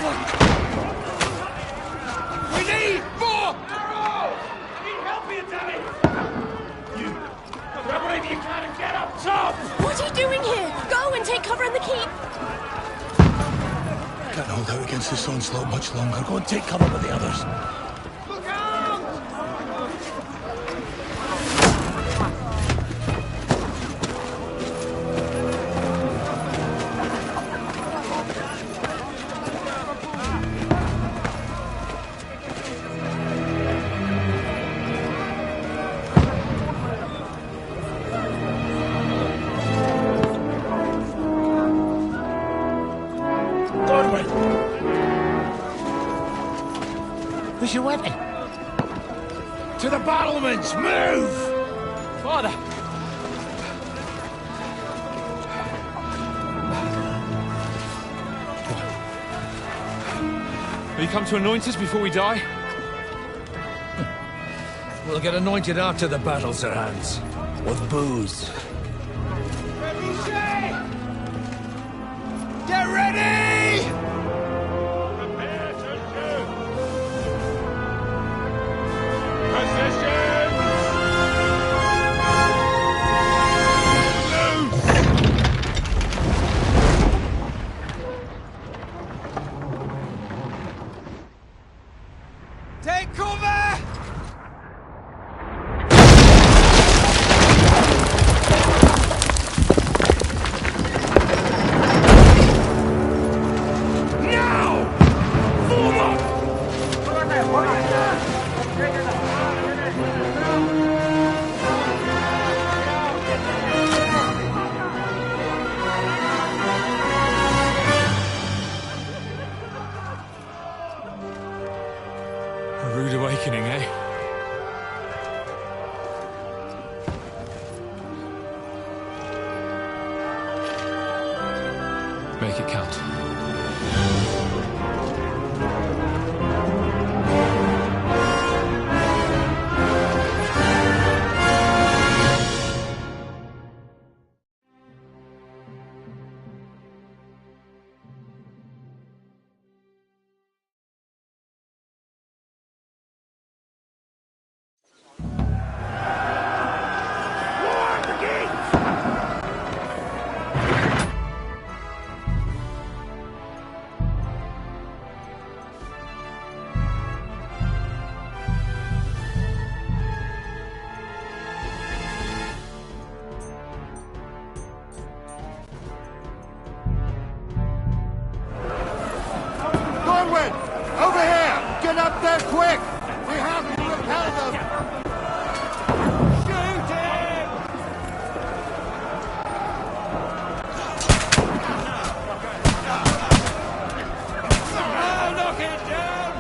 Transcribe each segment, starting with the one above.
We need more arrows! I need help here, Danny! You grab whatever you can and get up top! What are you doing here? Go and take cover in the keep! Can't hold out against this onslaught much longer. Go and take cover with the others. Look out! Where's your weapon? To the battlements! Move! Father! Will you come to anoint us before we die? We'll get anointed after the battle, Sir Hans. With booze. Get ready! Prepare to shoot! Position! Take cover! A rude awakening, eh? Make it count. Over here! Get up there quick! We have to repel them! Shoot him! Oh, knock it down!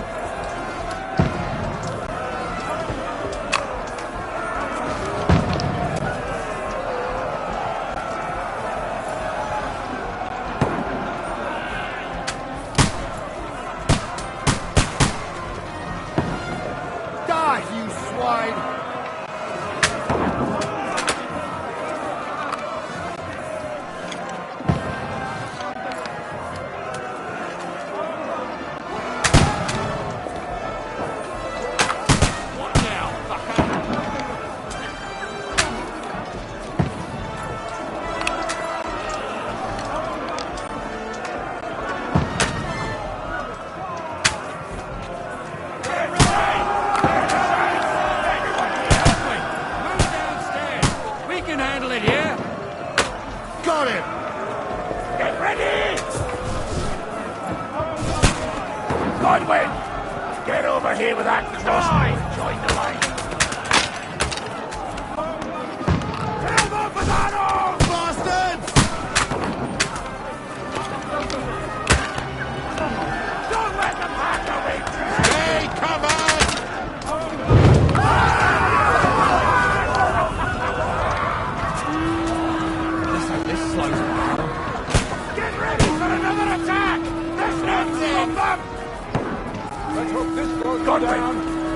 You swine! Got him! Get ready! Godwin! Get over here with that crossbow! Join the line! Help up with that arm! Bastards! Don't let them hack away! Hey, come on! Get ready for another attack! There's nothing of them! Let's hope this goes down.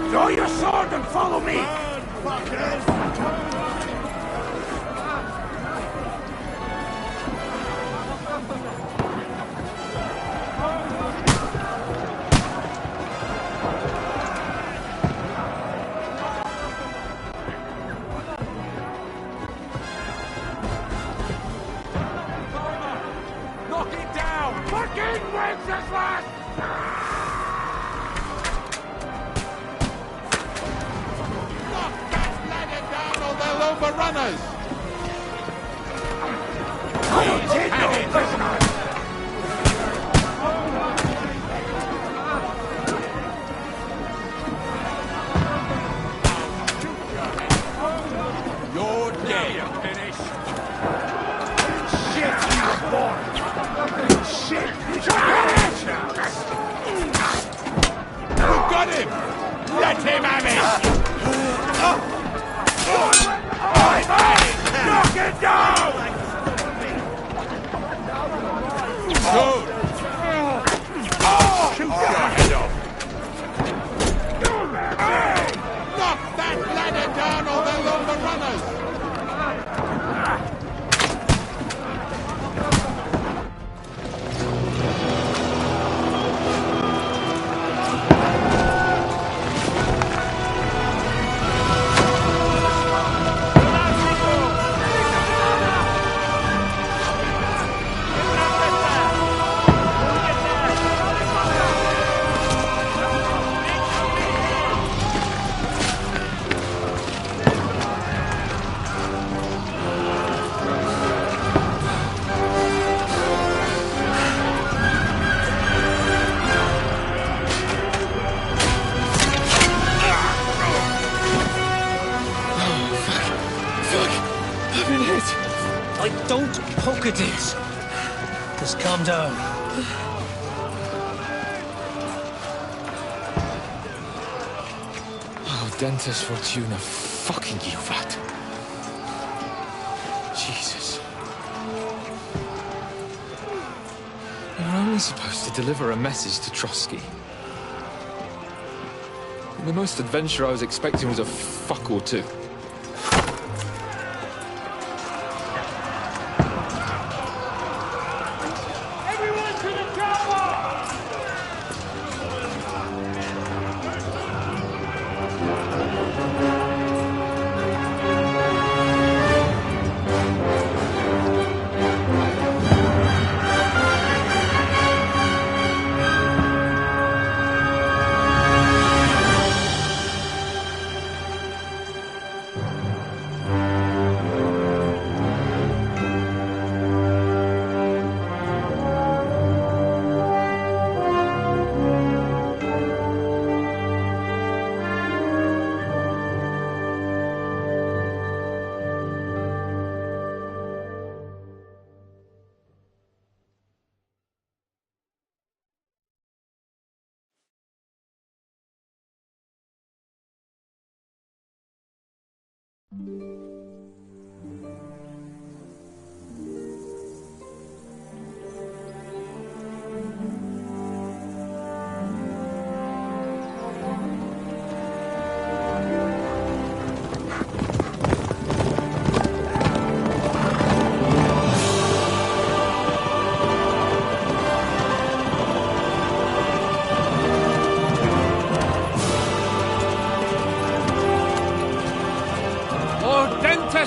Draw your sword and follow me! us last! Knock that ladder down or they'll overrun us! You're dead. You're finished. Shit, you boy! Shit! We've got him! Let him have it! Knock it down! Good! Shoot your head off! Knock that ladder down or they'll overrun us! Don't poke at it. Just calm down. Oh, Dentes Fortuna, fucking you, vat. Jesus. You're only supposed to deliver a message to Trotsky. The most adventure I was expecting was a fuck or two.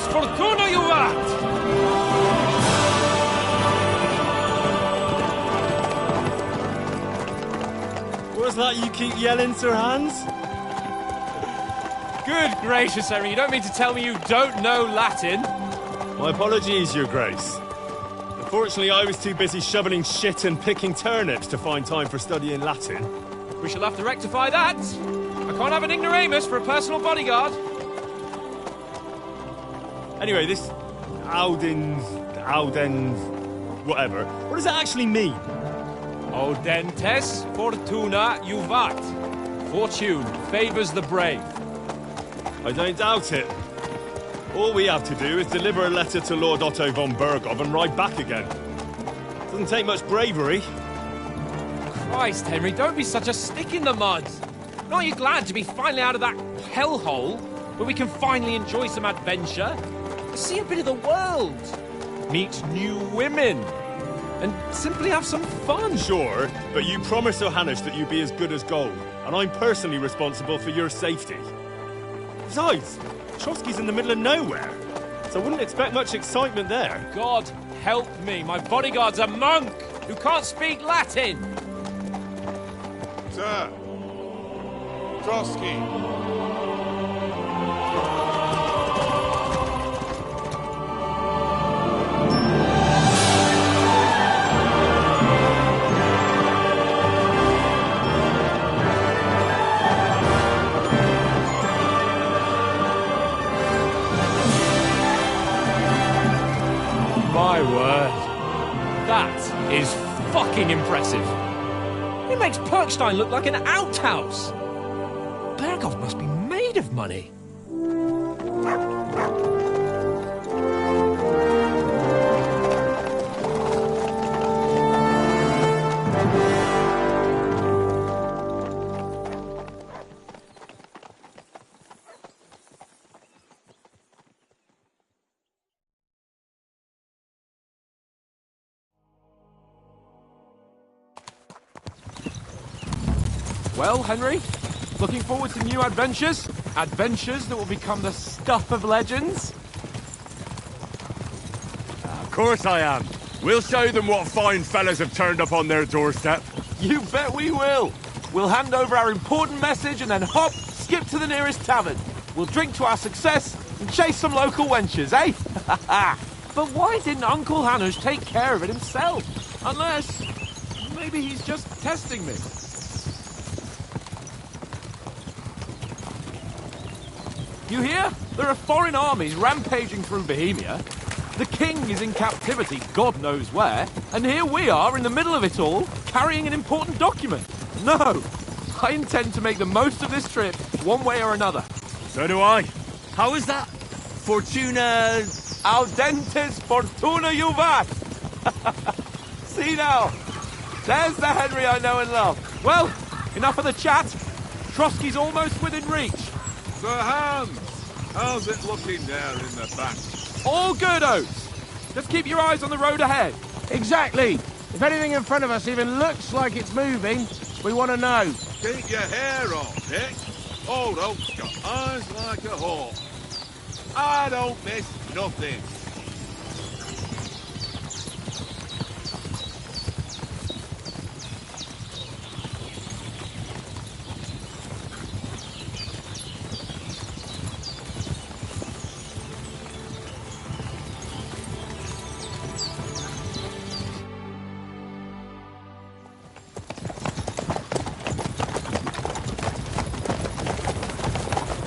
Fortuna, you vat! What's that you keep yelling, Sir Hans? Good gracious, Henry, you don't mean to tell me you don't know Latin? My apologies, Your Grace. Unfortunately, I was too busy shoveling shit and picking turnips to find time for studying Latin. We shall have to rectify that. I can't have an ignoramus for a personal bodyguard. Anyway, this Audens, whatever. What does that actually mean? Audentes Fortuna Juvat. Fortune favours the brave. I don't doubt it. All we have to do is deliver a letter to Lord Otto von Bergov and ride back again. Doesn't take much bravery. Christ, Henry, don't be such a stick in the mud. Aren't you glad to be finally out of that hellhole where we can finally enjoy some adventure? See a bit of the world, meet new women, and simply have some fun. Sure, but you promised Johannes that you'd be as good as gold, and I'm personally responsible for your safety. Besides, Trotsky's in the middle of nowhere, so I wouldn't expect much excitement there. God help me, my bodyguard's a monk who can't speak Latin. Sir! Trotsky! My word. That is fucking impressive. It makes Perkstein look like an outhouse. Berghoff must be made of money. Well, Henry, looking forward to new adventures? Adventures that will become the stuff of legends? Of course I am. We'll show them what fine fellas have turned up on their doorstep. You bet we will. We'll hand over our important message and then hop, skip to the nearest tavern. We'll drink to our success and chase some local wenches, eh? But why didn't Uncle Hanush take care of it himself? Unless, maybe he's just testing me. You hear? There are foreign armies rampaging through Bohemia. The king is in captivity, God knows where, and here we are in the middle of it all, carrying an important document. No, I intend to make the most of this trip, one way or another. So do I. How is that? Fortuna... Audentes fortuna juvat! See now, there's the Henry I know and love. Well, enough of the chat. Trotsky's almost within reach. Sir Hans! How's it looking there in the back? All good, Oates. Just keep your eyes on the road ahead. Exactly. If anything in front of us even looks like it's moving, we want to know. Keep your hair on, Dick. Old Oak's got eyes like a hawk. I don't miss nothing.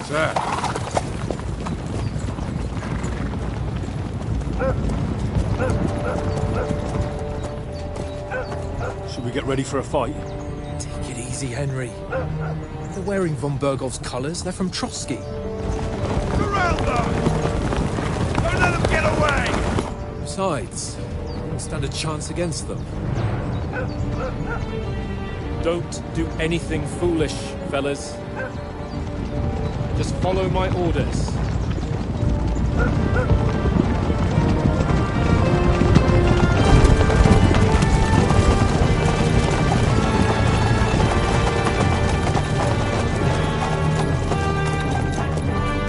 Sir. Should we get ready for a fight? Take it easy, Henry. They're wearing von Berghoff's colours. They're from Trotsky. Surround them! Don't let them get away! Besides, I won't stand a chance against them. Don't do anything foolish, fellas. Just follow my orders.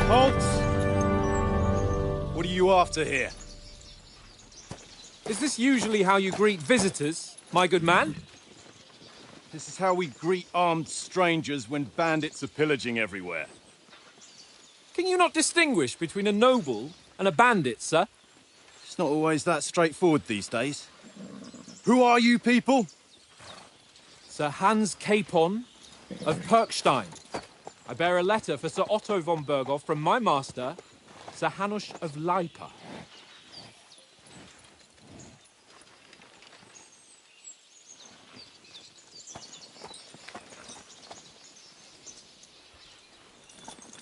Halt! What are you after here? Is this usually how you greet visitors, my good man? This is how we greet armed strangers when bandits are pillaging everywhere. Can you not distinguish between a noble and a bandit, sir? It's not always that straightforward these days. Who are you people? Sir Hans Capon of Perkstein. I bear a letter for Sir Otto von Berghoff from my master, Sir Hanush of Lipa.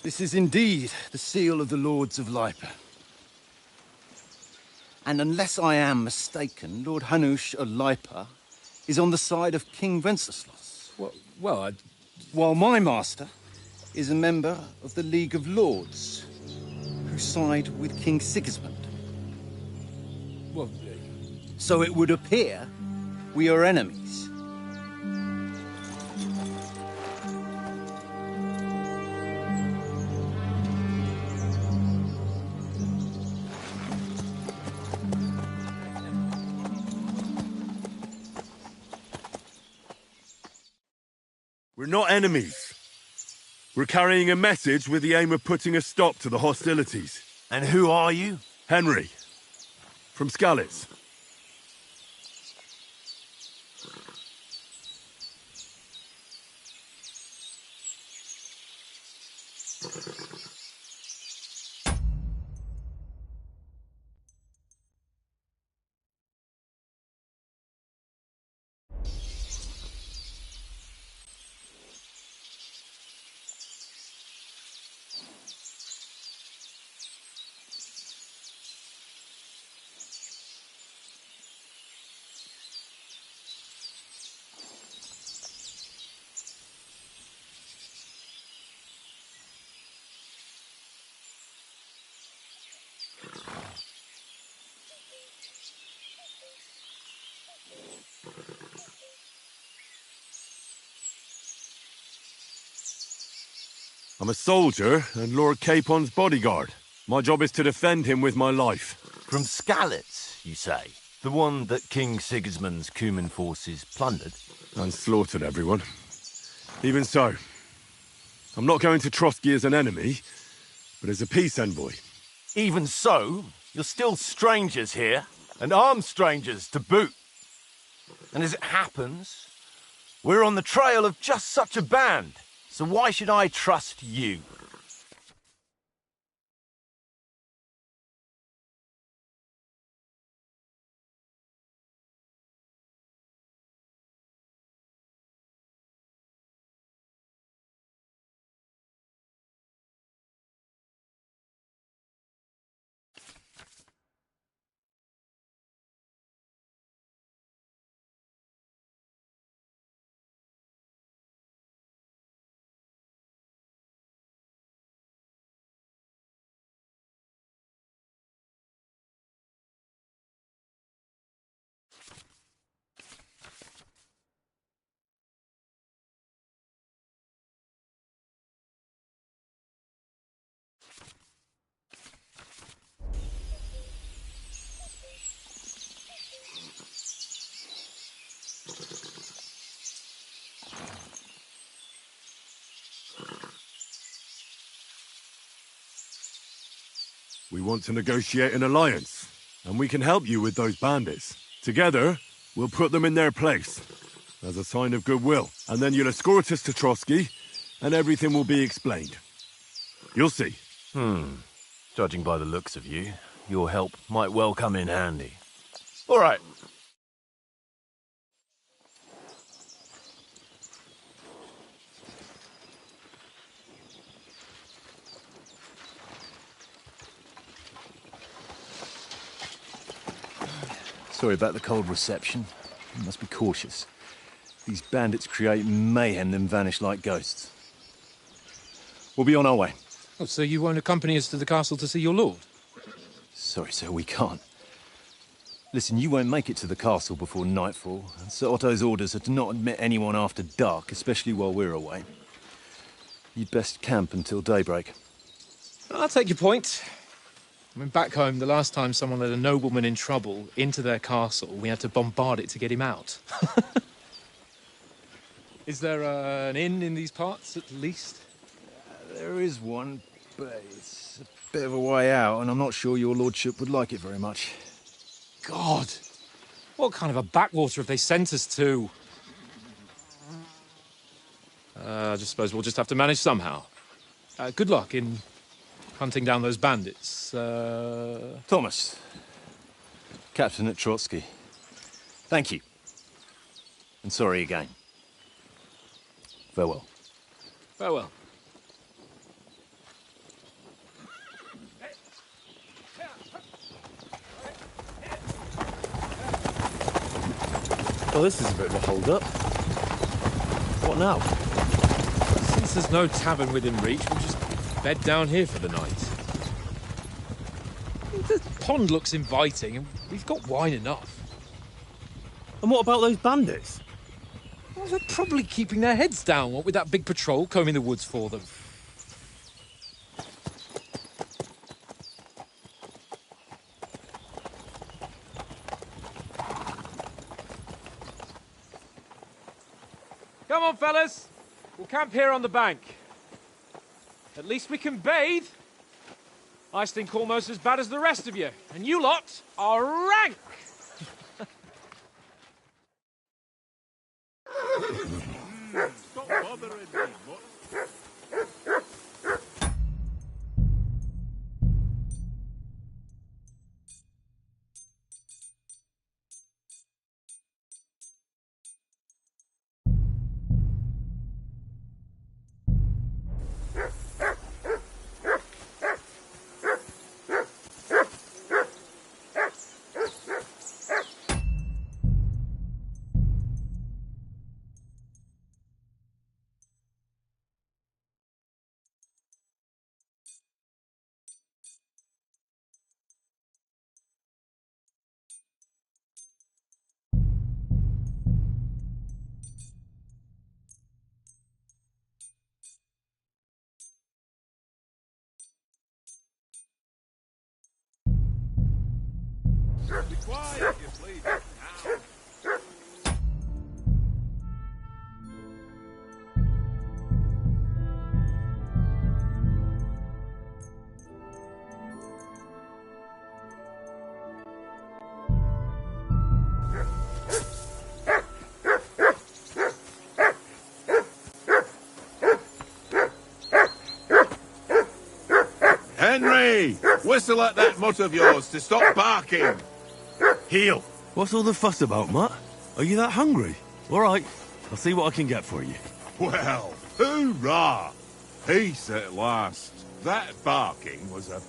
This is indeed the seal of the Lords of Lipa. And unless I am mistaken, Lord Hanush of Lipa is on the side of King Wenceslas. Well, While my master is a member of the League of Lords, who side with King Sigismund. well, So it would appear we are enemies. We're not enemies. We're carrying a message with the aim of putting a stop to the hostilities. And who are you? Henry. From Skalitz. I'm a soldier and Lord Capon's bodyguard. My job is to defend him with my life. From Skalitz, you say? The one that King Sigismund's Cuman forces plundered? And slaughtered everyone. Even so, I'm not going to Trotsky as an enemy, but as a peace envoy. Even so, you're still strangers here, and armed strangers to boot. And as it happens, we're on the trail of just such a band. So why should I trust you? We want to negotiate an alliance, and we can help you with those bandits. Together, we'll put them in their place, as a sign of goodwill. And then you'll escort us to Trotsky, and everything will be explained. You'll see. Judging by the looks of you, your help might well come in handy. All right. Sorry about the cold reception. You must be cautious. These bandits create mayhem then vanish like ghosts. We'll be on our way. Oh, so you won't accompany us to the castle to see your lord? Sorry, sir, we can't. Listen, you won't make it to the castle before nightfall. Sir Otto's orders are to not admit anyone after dark, especially while we're away. You'd best camp until daybreak. I'll take your point. I mean, back home, the last time someone let a nobleman in trouble into their castle, we had to bombard it to get him out. Is there an inn in these parts, at least? There is one, but it's a bit of a way out, and I'm not sure your lordship would like it very much. God! What kind of a backwater have they sent us to? I just suppose we'll just have to manage somehow. Good luck in hunting down those bandits. Thomas, captain at Trotsky. Thank you. And sorry again. Farewell. Farewell. Well, this is a bit of a hold-up. What now? Since there's no tavern within reach, we'll just bed down here for the night. The pond looks inviting, and we've got wine enough. And what about those bandits? Well, they're probably keeping their heads down, what with that big patrol combing the woods for them. Come on, fellas! We'll camp here on the bank. At least we can bathe. I stink almost as bad as the rest of you, and you lot are rank! Stop bothering me, what? Be quiet, you please. Henry! Whistle at that mutt of yours to stop barking! Heel. What's all the fuss about, Mutt? Are you that hungry? All right, I'll see what I can get for you. Well, hoorah! Peace at last. That barking was a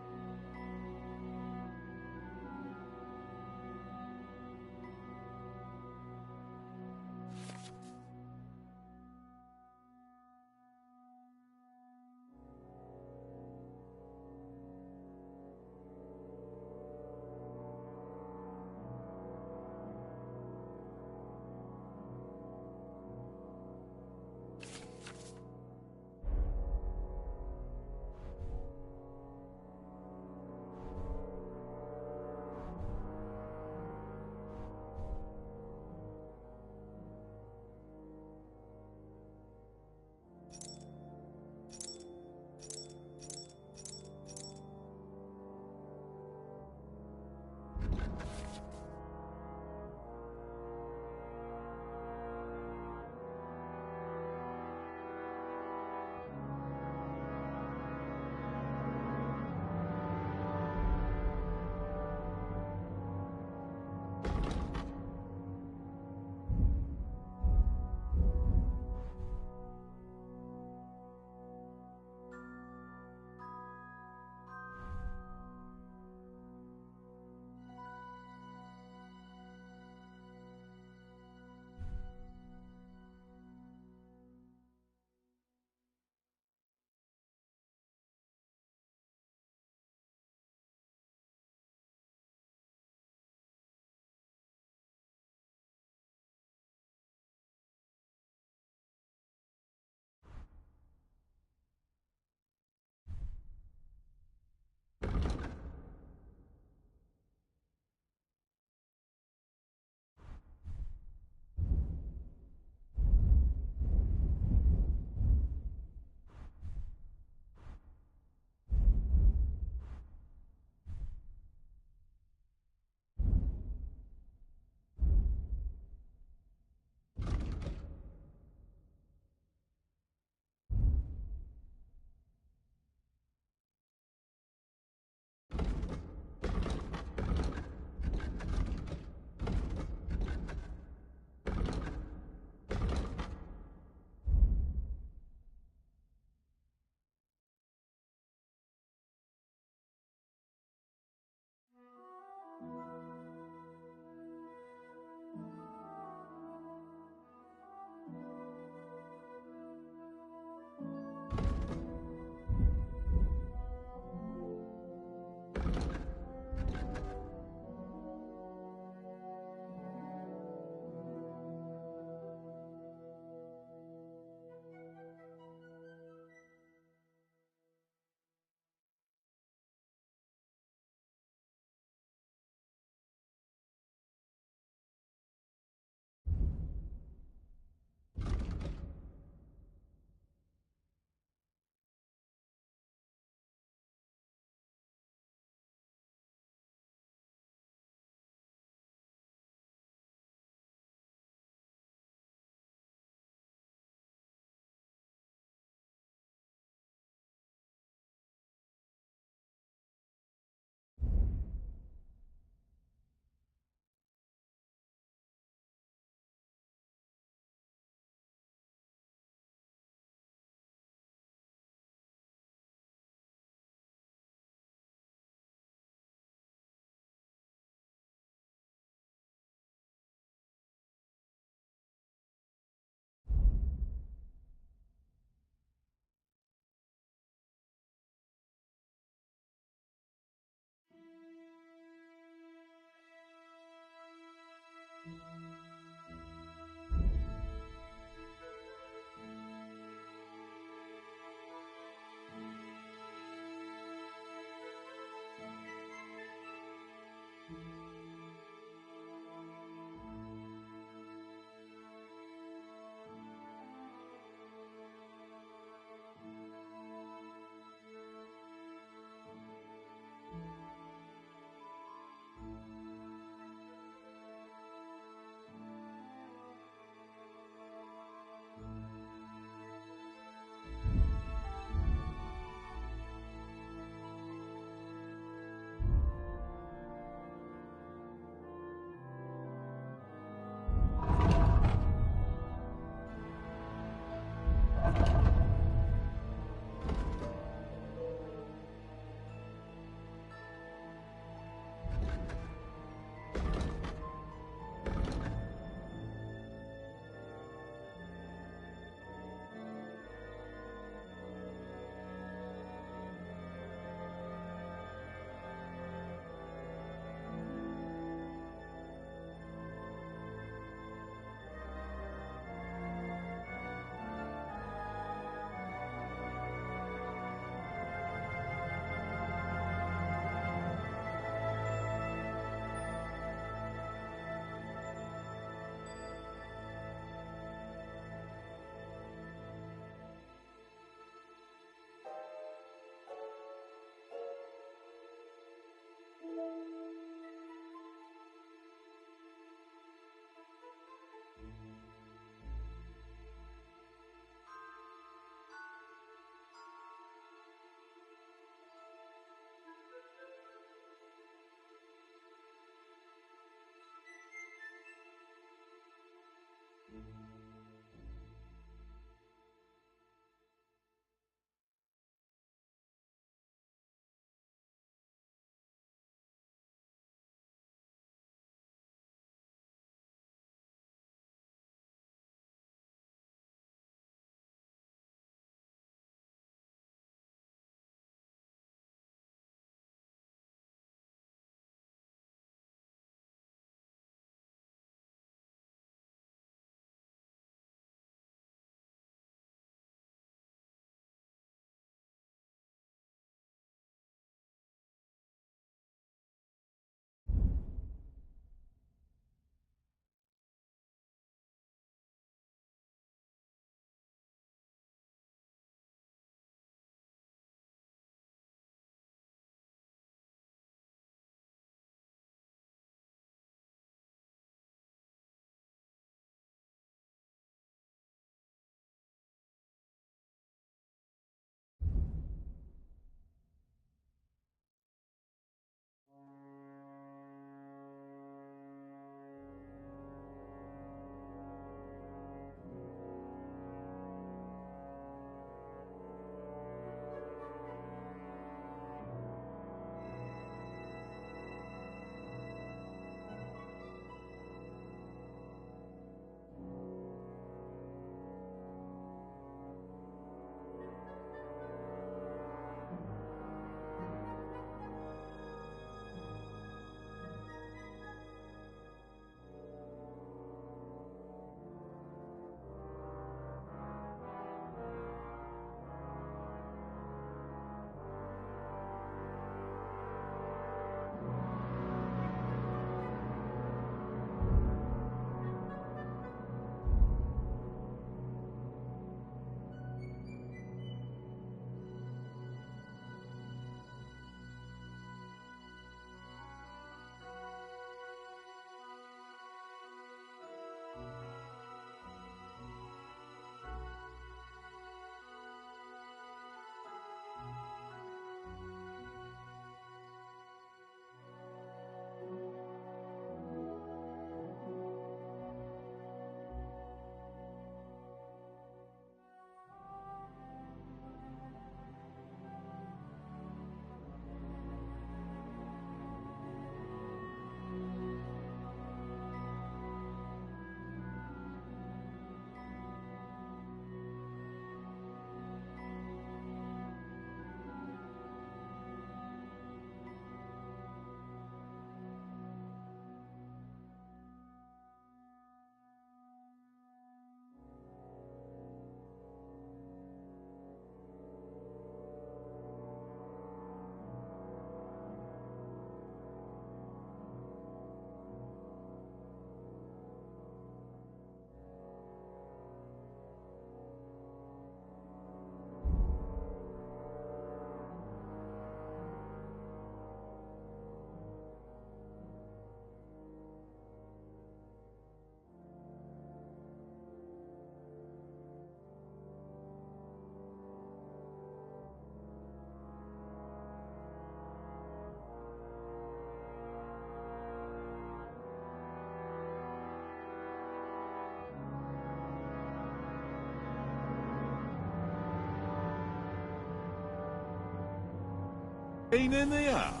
Pain in the ass.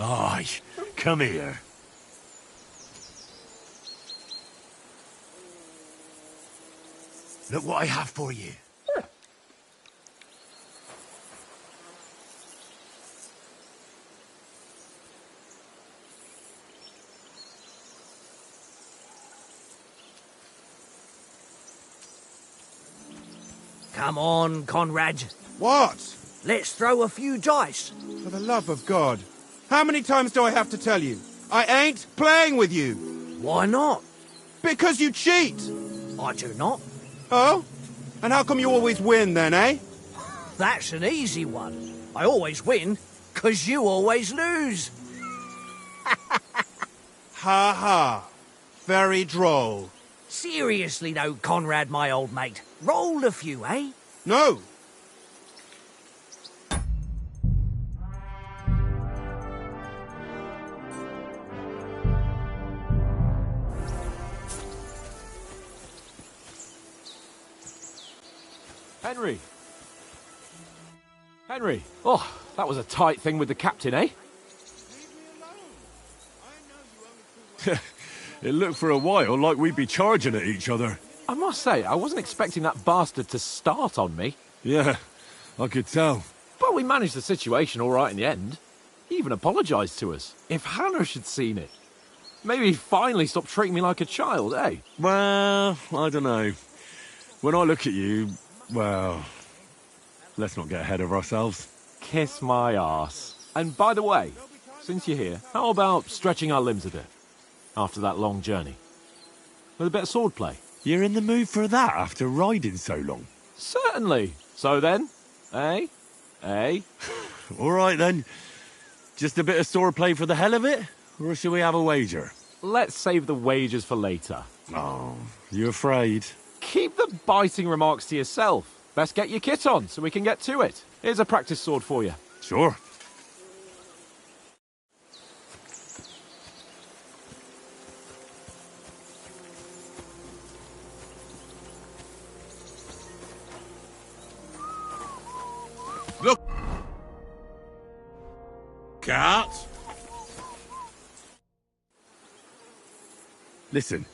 Aye, come here. Look what I have for you. Come on, Conrad. What? Let's throw a few dice. For the love of God. How many times do I have to tell you? I ain't playing with you. Why not? Because you cheat. I do not. Oh? And how come you always win then, eh? That's an easy one. I always win, 'cause you always lose. Ha ha. Very droll. Seriously though, Conrad, my old mate. Roll a few, eh? No. Henry! Henry! Oh, that was a tight thing with the captain, eh? It looked for a while like we'd be charging at each other. I must say, I wasn't expecting that bastard to start on me. Yeah, I could tell. But we managed the situation all right in the end. He even apologised to us. If Hannah had seen it. Maybe he'd finally stop treating me like a child, eh? Well, I don't know. When I look at you, well, let's not get ahead of ourselves. Kiss my arse. And by the way, since you're here, how about stretching our limbs a bit? After that long journey. With a bit of swordplay. You're in the mood for that after riding so long? Certainly. So then, eh? Eh? All right then. Just a bit of swordplay for the hell of it? Or shall we have a wager? Let's save the wagers for later. Oh, you afraid? Keep the biting remarks to yourself. Best get your kit on so we can get to it. Here's a practice sword for you. Sure. Look out! Listen,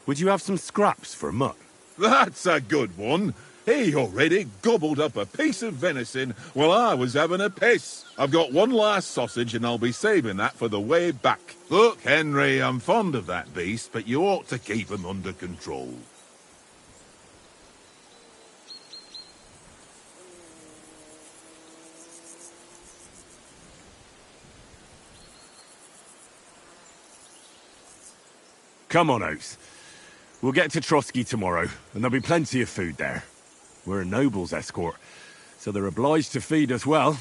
would you have some scraps for Mutt? That's a good one. He already gobbled up a piece of venison while I was having a piss. I've got one last sausage and I'll be saving that for the way back. Look, Henry, I'm fond of that beast, but you ought to keep him under control. Come on, Oates. We'll get to Trotsky tomorrow, and there'll be plenty of food there. We're a noble's escort, so they're obliged to feed us well.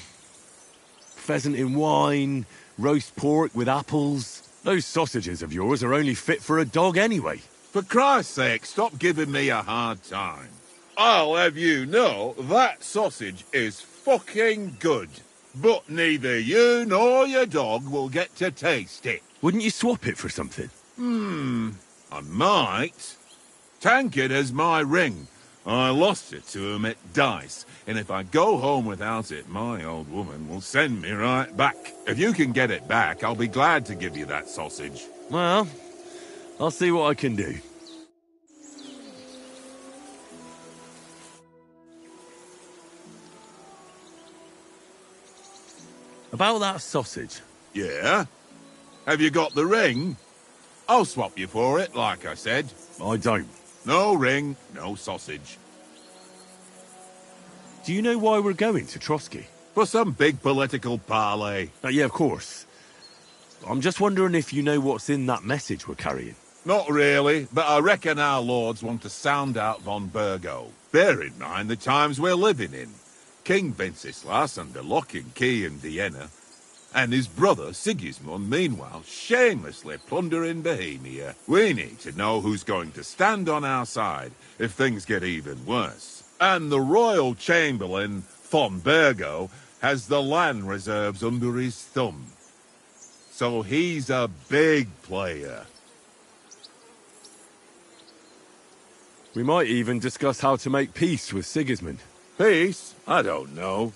Pheasant in wine, roast pork with apples. Those sausages of yours are only fit for a dog anyway. For Christ's sake, stop giving me a hard time. I'll have you know that sausage is fucking good. But neither you nor your dog will get to taste it. Wouldn't you swap it for something? I might. Tankard has my ring. I lost it to him at dice, and if I go home without it, my old woman will send me right back. If you can get it back, I'll be glad to give you that sausage. Well, I'll see what I can do. About that sausage. Yeah? Have you got the ring? I'll swap you for it, like I said. I don't. No ring, no sausage. Do you know why we're going to Trotsky? For some big political parley. Yeah, of course. I'm just wondering if you know what's in that message we're carrying. Not really, but I reckon our lords want to sound out von Burgo. Bear in mind the times we're living in. King Wenceslas under lock and key in Vienna, and his brother Sigismund, meanwhile, shamelessly plundering Bohemia. We need to know who's going to stand on our side if things get even worse. And the royal chamberlain, von Burgo, has the land reserves under his thumb. So he's a big player. We might even discuss how to make peace with Sigismund. Peace? I don't know.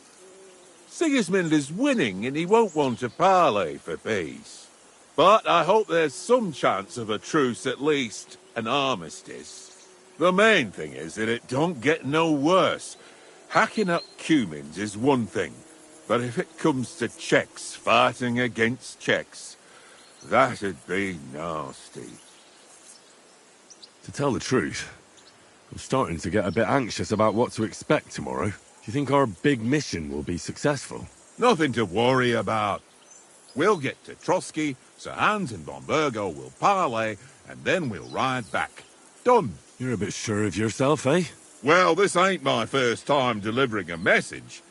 Sigismund is winning and he won't want to parley for peace. But I hope there's some chance of a truce, at least an armistice. The main thing is that it don't get no worse. Hacking up Cumins is one thing, but if it comes to Czechs fighting against Czechs, that'd be nasty. To tell the truth, I'm starting to get a bit anxious about what to expect tomorrow. Do you think our big mission will be successful? Nothing to worry about. We'll get to Trotsky, Sir Hans and von Burgo will parley, and then we'll ride back. Done. You're a bit sure of yourself, eh? Well, this ain't my first time delivering a message.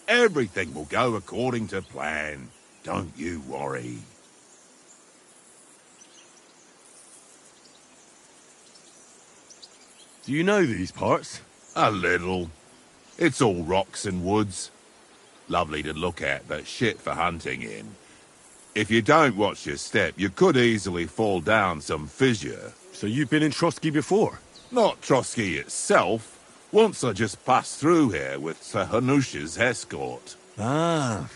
Everything will go according to plan. Don't you worry. Do you know these parts? A little. It's all rocks and woods. Lovely to look at, but shit for hunting in. If you don't watch your step, you could easily fall down some fissure. So you've been in Trotsky before? Not Trotsky itself. Once I just passed through here with Sir Hanusha's escort. Ah,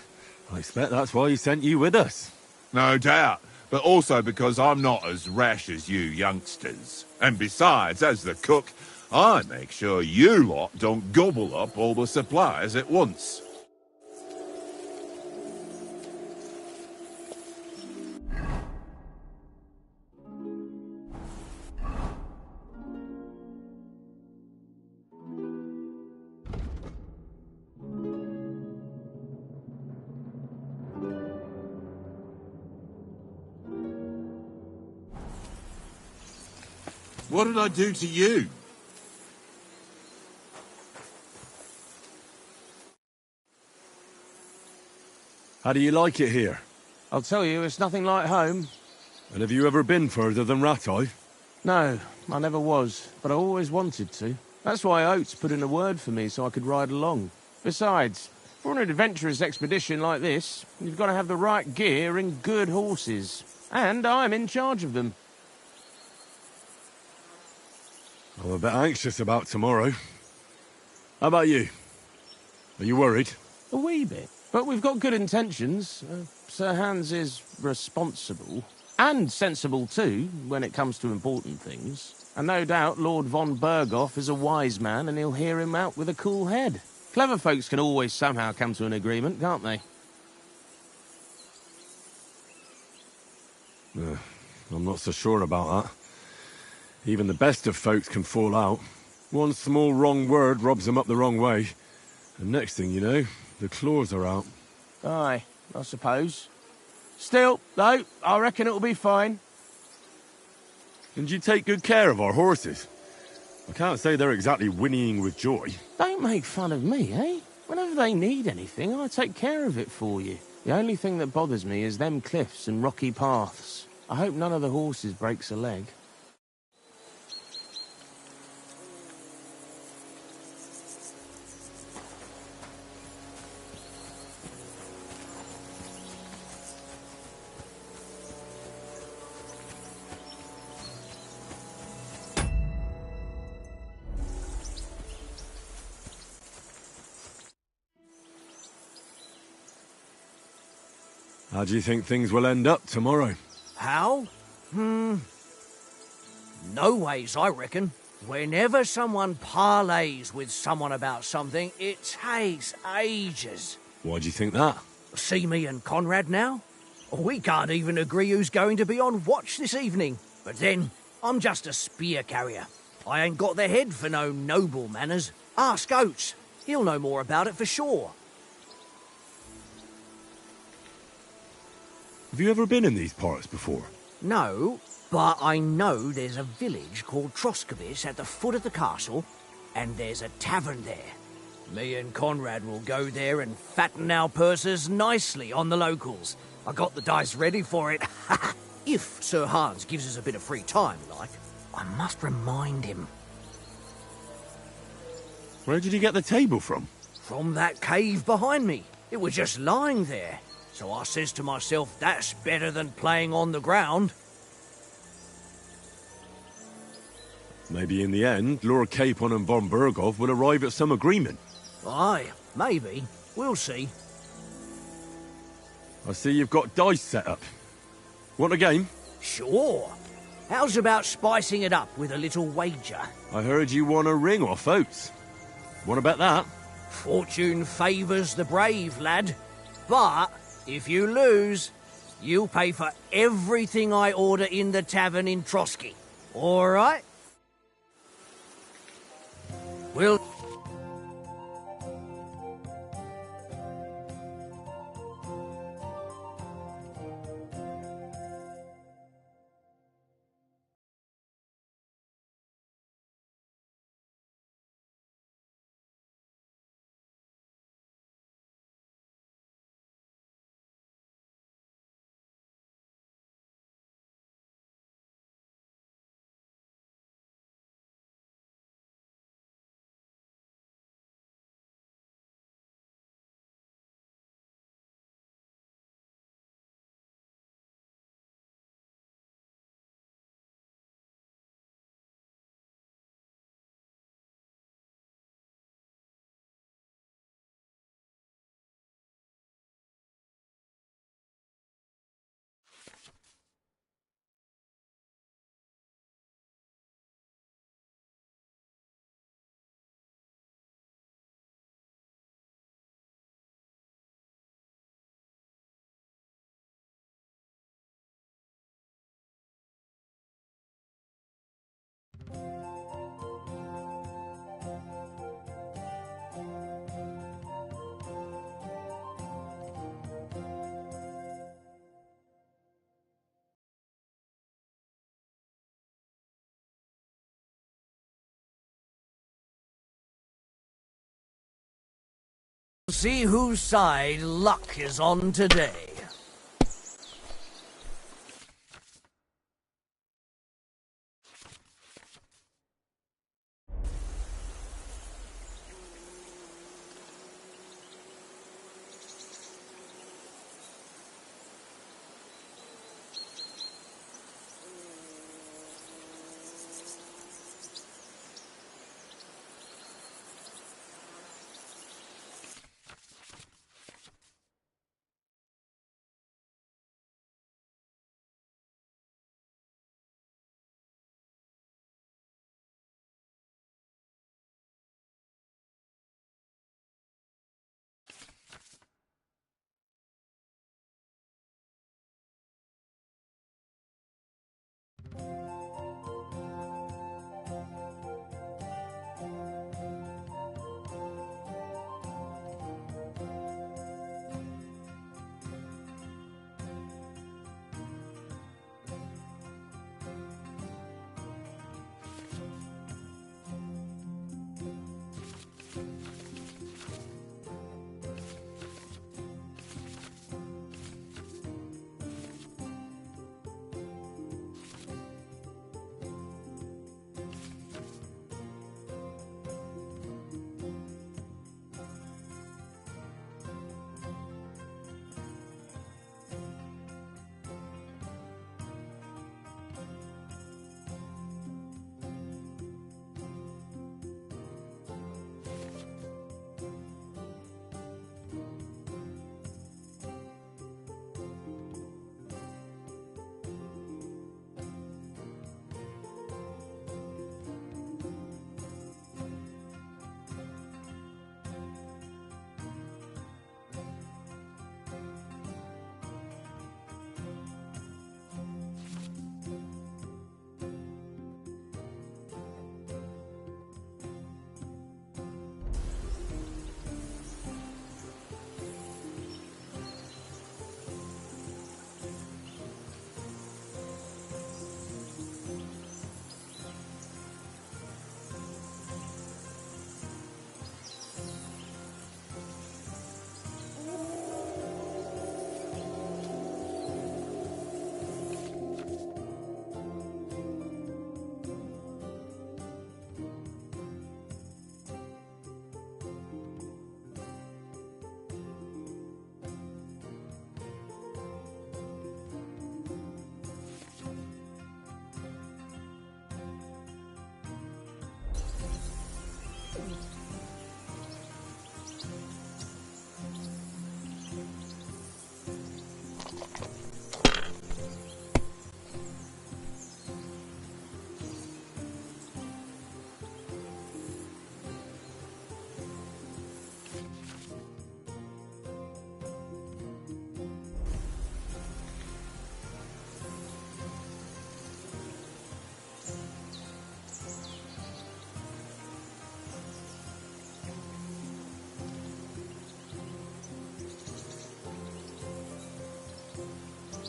I expect that's why he sent you with us. No doubt, but also because I'm not as rash as you youngsters. And besides, as the cook, I make sure you lot don't gobble up all the supplies at once. What did I do to you? How do you like it here? I'll tell you, it's nothing like home. And have you ever been further than Rattay? No, I never was, but I always wanted to. That's why Oates put in a word for me so I could ride along. Besides, for an adventurous expedition like this, you've got to have the right gear and good horses. And I'm in charge of them. I'm a bit anxious about tomorrow. How about you? Are you worried? A wee bit. But we've got good intentions. Sir Hans is responsible. And sensible too, when it comes to important things. And no doubt Lord von Berghoff is a wise man and he'll hear him out with a cool head. Clever folks can always somehow come to an agreement, can't they? I'm not so sure about that. Even the best of folks can fall out. One small wrong word robs them up the wrong way. And next thing you know, the claws are out. Aye, I suppose. Still, though, I reckon it'll be fine. And you take good care of our horses. I can't say they're exactly whinnying with joy. Don't make fun of me, eh? Whenever they need anything, I take care of it for you. The only thing that bothers me is them cliffs and rocky paths. I hope none of the horses breaks a leg. How do you think things will end up tomorrow? How? No ways, I reckon. Whenever someone parleys with someone about something, it takes ages. Why do you think that? See me and Conrad now? We can't even agree who's going to be on watch this evening. But then, I'm just a spear carrier. I ain't got the head for no noble manners. Ask Oates. He'll know more about it for sure. Have you ever been in these parts before? No, but I know there's a village called Troskowitz at the foot of the castle, and there's a tavern there. Me and Conrad will go there and fatten our purses nicely on the locals. I got the dice ready for it. If Sir Hans gives us a bit of free time, like. I must remind him. Where did you get the table from? From that cave behind me. It was just lying there. So I says to myself, that's better than playing on the ground. Maybe in the end, Lord Capon and von Berghoff will arrive at some agreement. Aye, maybe. We'll see. I see you've got dice set up. Want a game? Sure. How's about spicing it up with a little wager? I heard you won a ring off Oates. Want to bet that? Fortune favours the brave, lad. But if you lose, you'll pay for everything I order in the tavern in Trotsky. All right? We'll... see whose side luck is on today.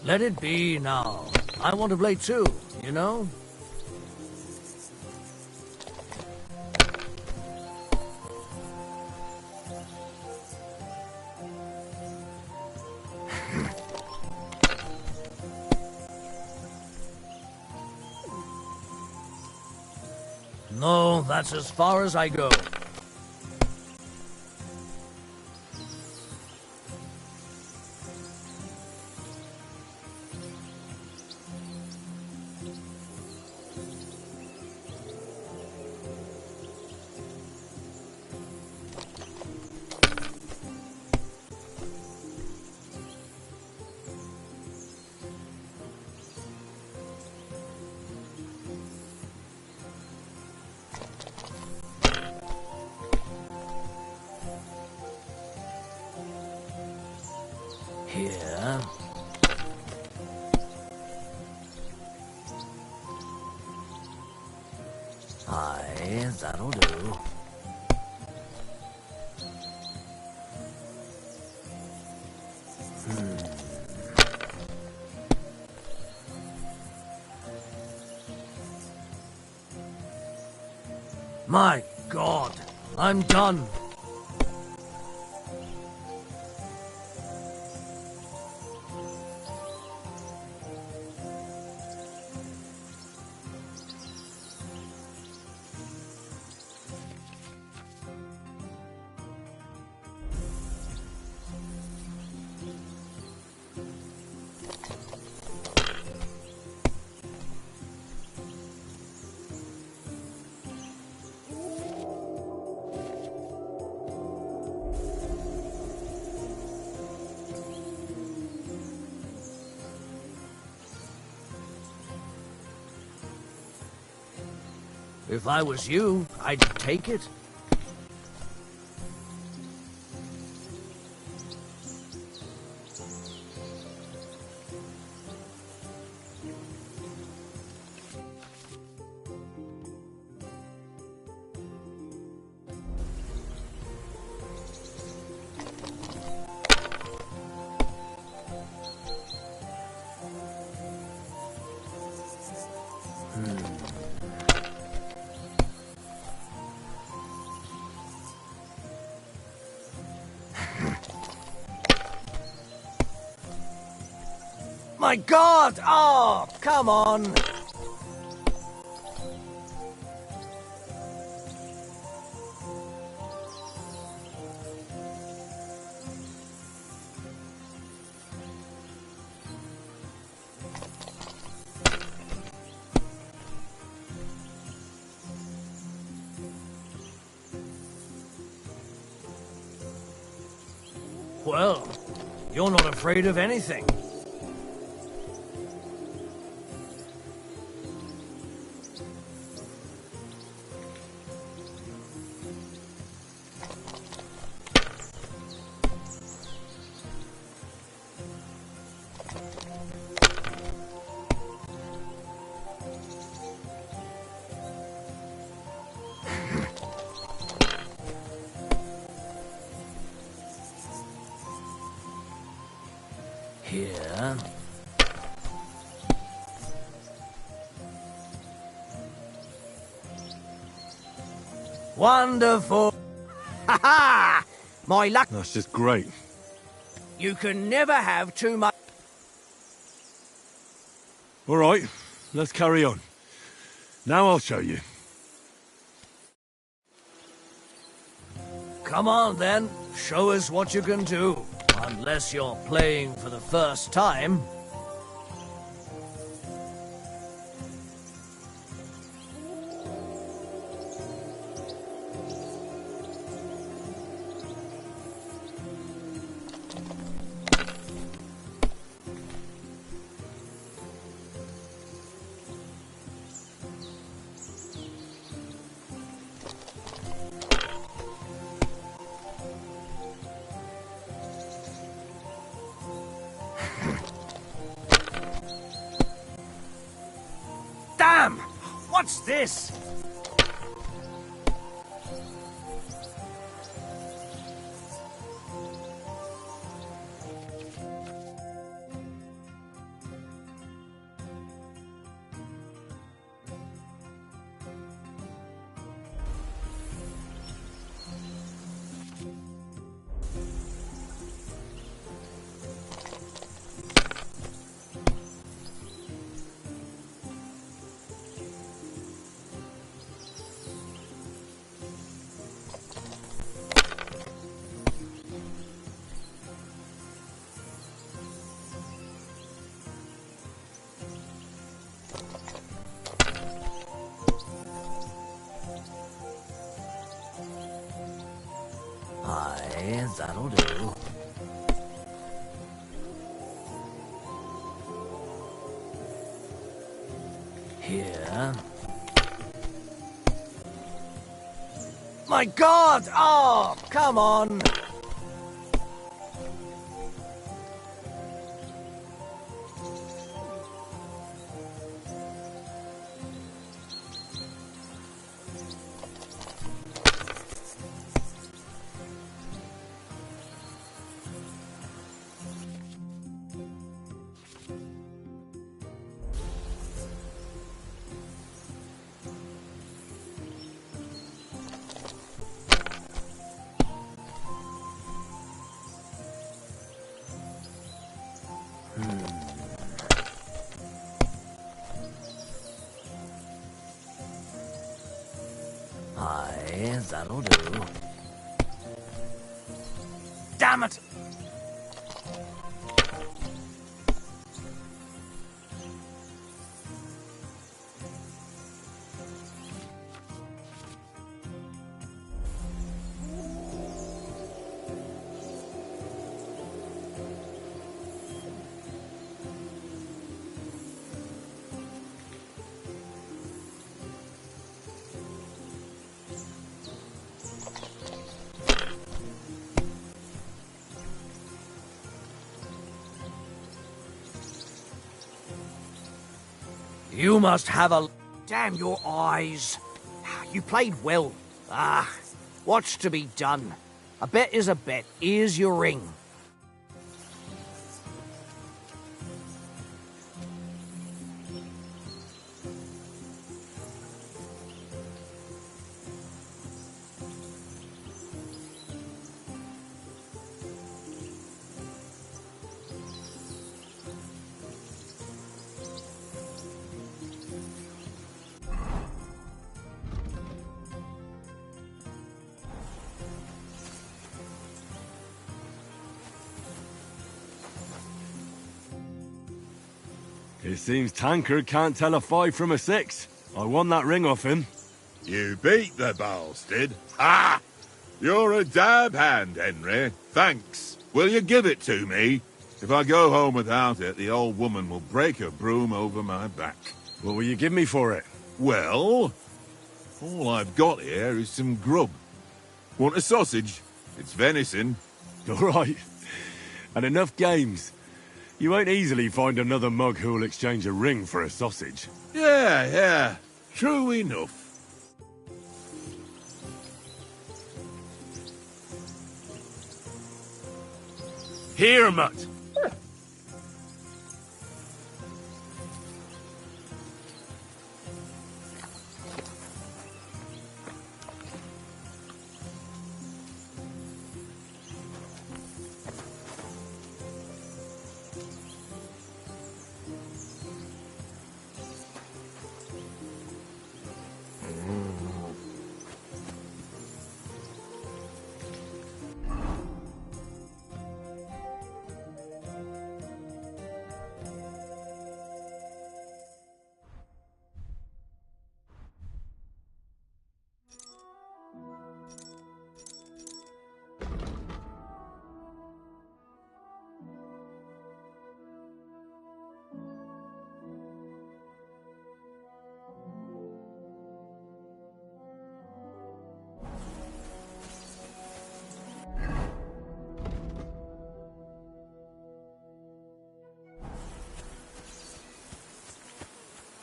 Let it be now. I want to play too, you know? No, that's as far as I go. Here. Aye, that'll do. My God, I'm done. If I was you, I'd take it. My God! Oh, come on! Well, you're not afraid of anything. Here. Wonderful! Ha ha! My luck. That's just great. You can never have too much. All right, let's carry on. Now I'll show you. Come on then, show us what you can do. Unless you're playing for the first time. Damn! What's this? Aye, that'll do. Here. My God! Oh, come on! Aye, that'll do. Damn it! You must have a... Damn your eyes. You played well. Ah, what's to be done? A bet is a bet. Here's your ring. It seems Tankard can't tell a 5 from a 6. I won that ring off him. You beat the bastard. Ah! You're a dab hand, Henry. Thanks. Will you give it to me? If I go home without it, the old woman will break her broom over my back. What will you give me for it? Well, all I've got here is some grub. Want a sausage? It's venison. All right. And enough games. You won't easily find another mug who'll exchange a ring for a sausage. Yeah. True enough. Here, mutt.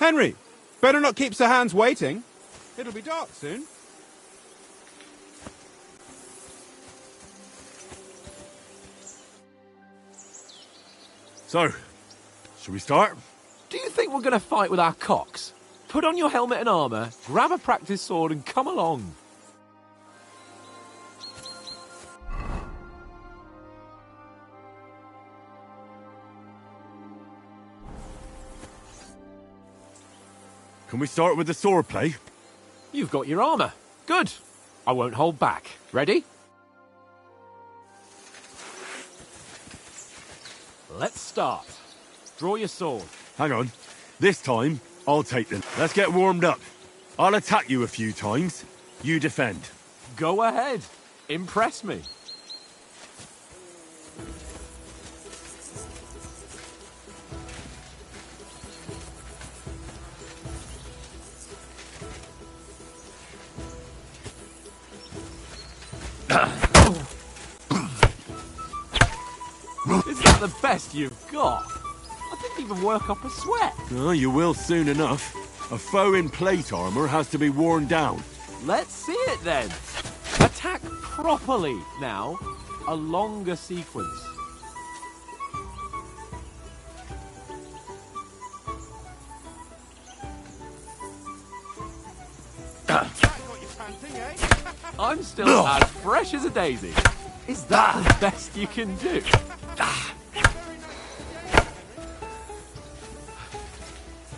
Henry, better not keep Sir Hans waiting. It'll be dark soon. So, shall we start? Do you think we're going to fight with our cocks? Put on your helmet and armour, grab a practice sword and come along. Can we start with the sword play? You've got your armour. Good. I won't hold back. Ready? Let's start. Draw your sword. Hang on. This time, I'll take them. Let's get warmed up. I'll attack you a few times. You defend. Go ahead. Impress me. Is that the best you've got? I didn't even work up a sweat. Oh, you will soon enough. A foe in plate armor has to be worn down. Let's see it then. Attack properly now. A longer sequence. I'm still as fresh as a daisy. Is that the best you can do?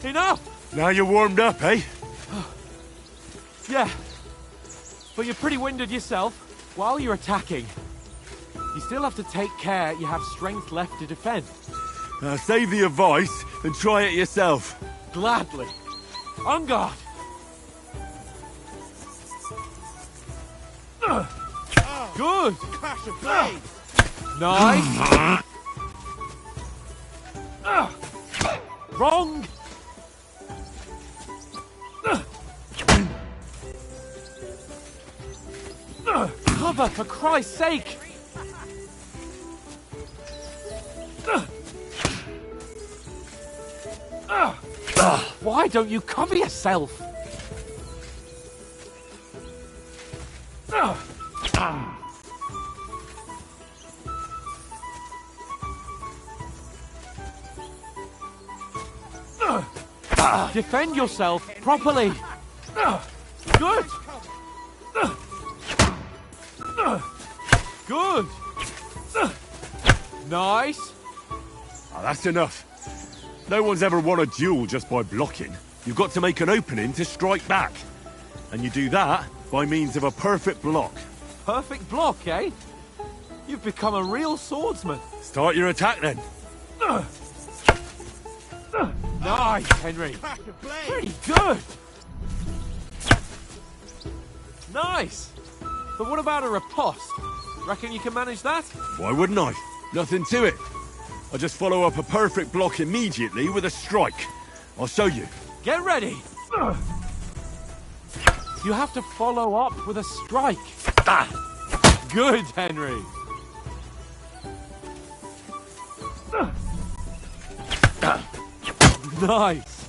Enough! Now you're warmed up, eh? Yeah. But you're pretty winded yourself. While you're attacking, you still have to take care you have strength left to defend. Save the advice and try it yourself. Gladly. On guard! Good! Clash of blades! Nice! Wrong! Cover, for Christ's sake! Why don't you cover yourself? Defend yourself properly. Good. Good. Nice. Oh, that's enough. No one's ever won a duel just by blocking. You've got to make an opening to strike back. And you do that by means of a perfect block. Perfect block, eh? You've become a real swordsman. Start your attack then. Nice, Henry. Pretty good. Nice. But what about a riposte? Reckon you can manage that? Why wouldn't I? Nothing to it. I just follow up a perfect block immediately with a strike. I'll show you. Get ready. You have to follow up with a strike. Good, Henry. Nice.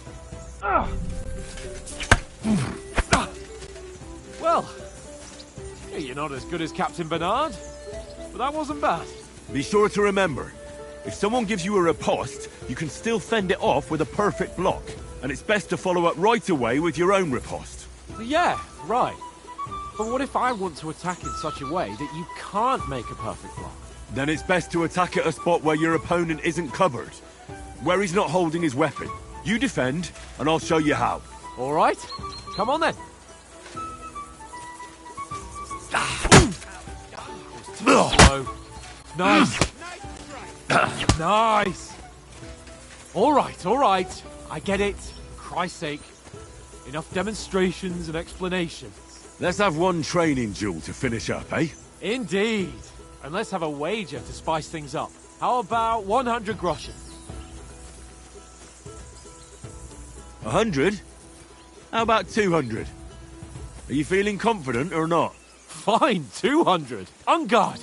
Well, you're not as good as Captain Bernard, but that wasn't bad. Be sure to remember, if someone gives you a riposte, you can still fend it off with a perfect block. And it's best to follow up right away with your own riposte. Yeah, right. But what if I want to attack in such a way that you can't make a perfect block? Then it's best to attack at a spot where your opponent isn't covered. Where he's not holding his weapon. You defend, and I'll show you how. All right. Come on then. Slow. Nice. Nice. All right. I get it. Christ's sake. Enough demonstrations and explanations. Let's have one training duel to finish up, eh? Indeed. And let's have a wager to spice things up. How about 100 groschen? 100? How about 200? Are you feeling confident or not? Fine, 200. On guard.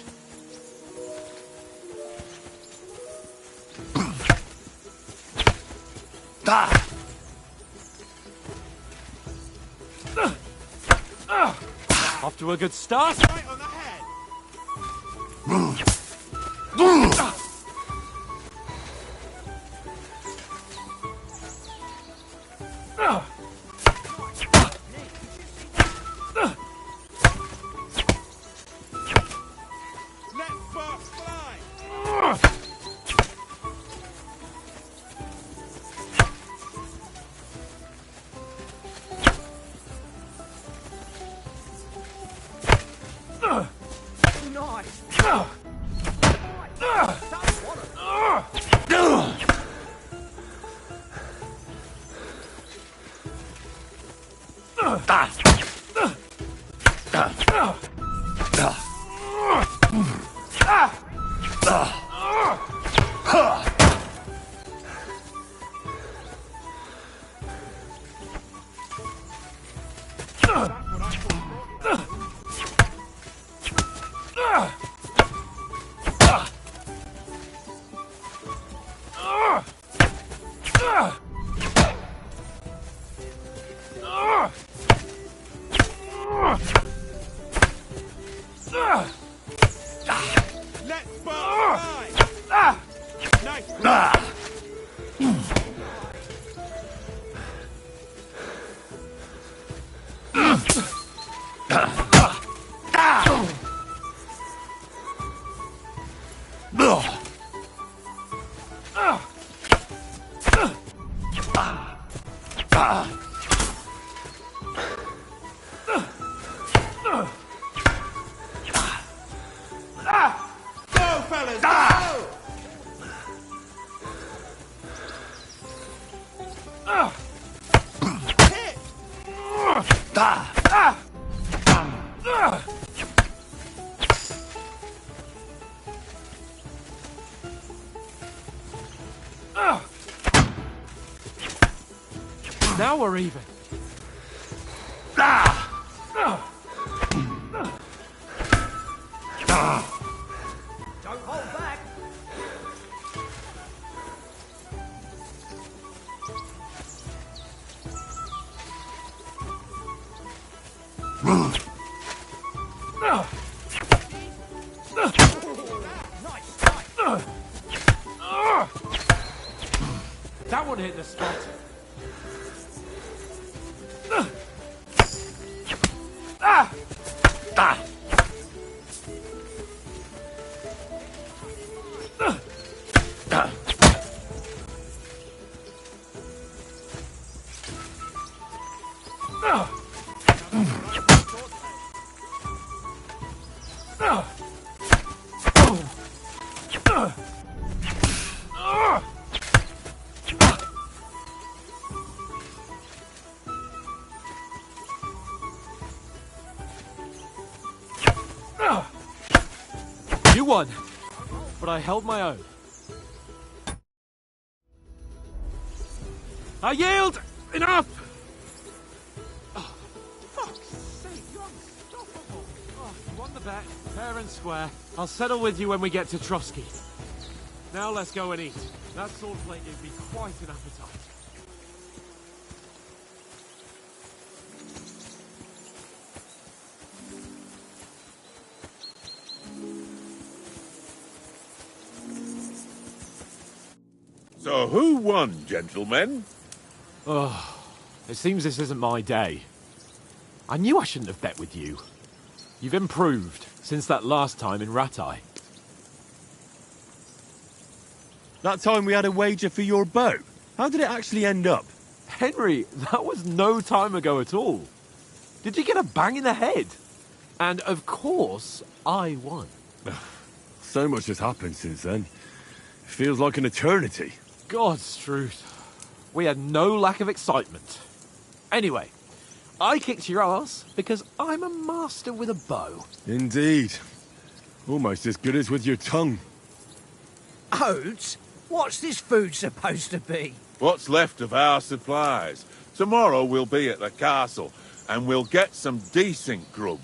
Off to a good start. Right on the head! Let sparks fly! Now we're even. Don't hold back. That one hit the spot. You won, but I held my own. I yield! Enough! Oh, fuck's sake, you're unstoppable. Oh, you won the bet, fair and square. I'll settle with you when we get to Trotsky. Now let's go and eat. That sword plate gave me quite an appetite. So who won, gentlemen? Oh, it seems this isn't my day. I knew I shouldn't have bet with you. You've improved since that last time in Ratai. That time we had a wager for your bow. How did it actually end up? Henry, that was no time ago at all. Did you get a bang in the head? And of course, I won. So much has happened since then. It feels like an eternity. God's truth. We had no lack of excitement. Anyway, I kicked your ass because I'm a master with a bow. Indeed. Almost as good as with your tongue. Oates? What's this food supposed to be? What's left of our supplies. Tomorrow we'll be at the castle, and we'll get some decent grub.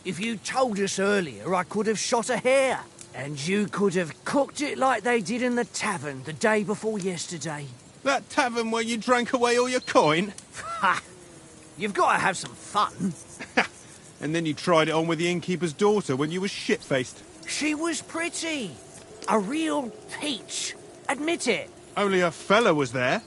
If you told us earlier, I could have shot a hare. And you could have cooked it like they did in the tavern the day before yesterday. That tavern where you drank away all your coin? Ha! You've got to have some fun. And then you tried it on with the innkeeper's daughter when you were shit-faced. She was pretty. A real peach. Admit it. Only a fella was there.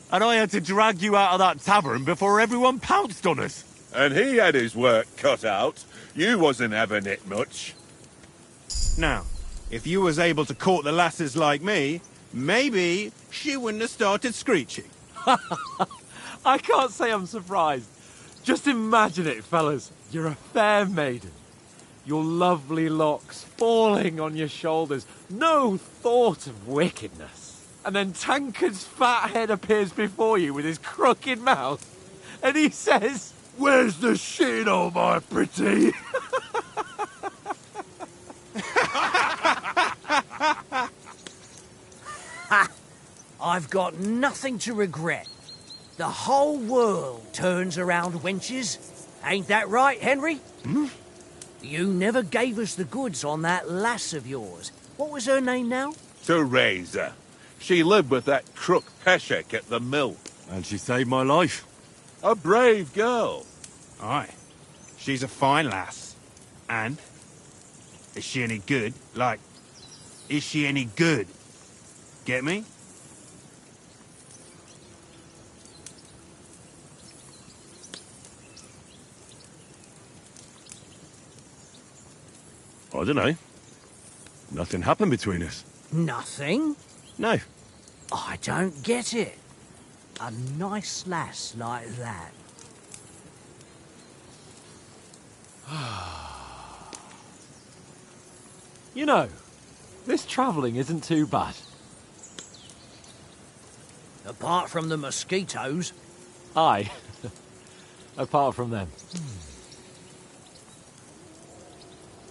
And I had to drag you out of that tavern before everyone pounced on us. And he had his work cut out. You wasn't having it much. Now, if you was able to court the lasses like me, maybe she wouldn't have started screeching. I can't say I'm surprised. Just imagine it, fellas. You're a fair maiden. Your lovely locks falling on your shoulders. No thought of wickedness. And then Tankard's fat head appears before you with his crooked mouth. And he says, "Where's the shit, oh my pretty?" I've got nothing to regret. The whole world turns around wenches. Ain't that right, Henry? Hmm? You never gave us the goods on that lass of yours. What was her name now? Teresa. She lived with that crook Peshek at the mill. And she saved my life. A brave girl. Aye. She's a fine lass. And? Is she any good? Like, is she any good? Get me? I don't know. Nothing happened between us. Nothing? No. I don't get it. A nice lass like that. You know, This travelling isn't too bad. Apart from the mosquitoes. Aye. Apart from them.